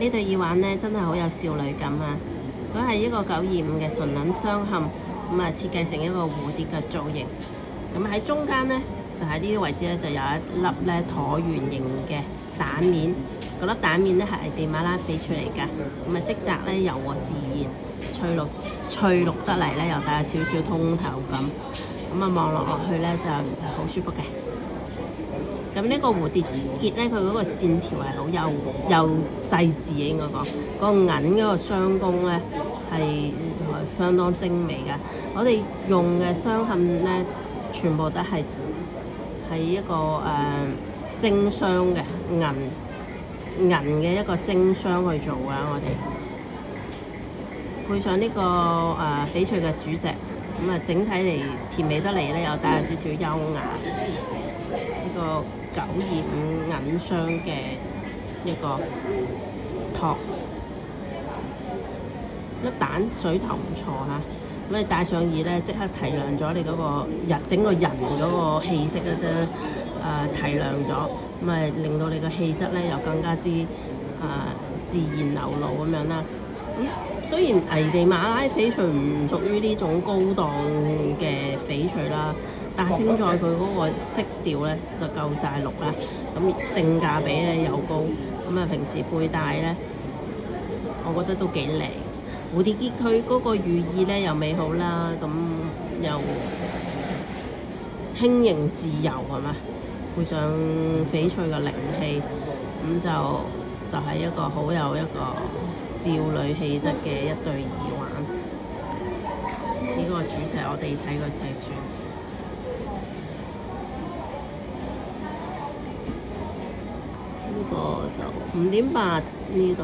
呢對耳環咧真係好有少女感啊！佢係一個925嘅純銀鑲嵌，咁啊設計成一個蝴蝶嘅造型。咁喺中間咧，就喺呢啲位置咧，就有一粒咧橢圓形嘅蛋面。嗰粒蛋面咧係危地馬拉翡翠嚟㗎，咁啊色澤咧柔和自然，翠綠得嚟咧又帶有少少通透感。咁啊望落去咧就好舒服嘅。咁呢個蝴蝶結咧，佢嗰個線條係好幼細緻嘅，應該講個銀嗰個雙工咧係相當精美嘅。我哋用嘅鑲嵌咧，全部都係一個精鑲嘅銀嘅一個精鑲去做嘅。我哋配上呢個翡翠嘅主石，咁啊整體嚟甜美得嚟咧，又帶有少少優雅。呢個925銀鑲嘅一個托，粒蛋水頭唔錯嚇，咁你戴上耳咧，即刻提亮咗你嗰個整個人嗰個氣息咧，提亮咗，咁啊令到你個氣質咧又更加之自然流露咁樣啦。咁雖然危地馬拉翡翠唔屬於呢種高檔嘅翡翠啦，但係勝在佢嗰個色調咧就夠晒綠啦，咁性價比咧又高，咁啊平時佩戴咧，我覺得都幾靚。蝴蝶結佢嗰個寓意咧又美好啦，咁又輕盈自由係嘛，配上翡翠嘅靈氣，咁就係一個好有一個少女氣質嘅一對耳環。呢個主石我哋睇個尺寸。呢個就5.8，呢度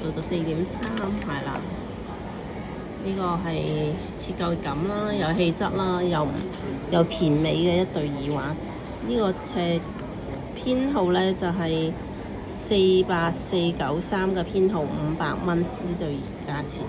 到到4.3，係啦。呢個係設計感啦，有氣質啦，又甜美嘅一對耳環。呢個尺編號咧就係48493嘅編號，500蚊呢對價錢。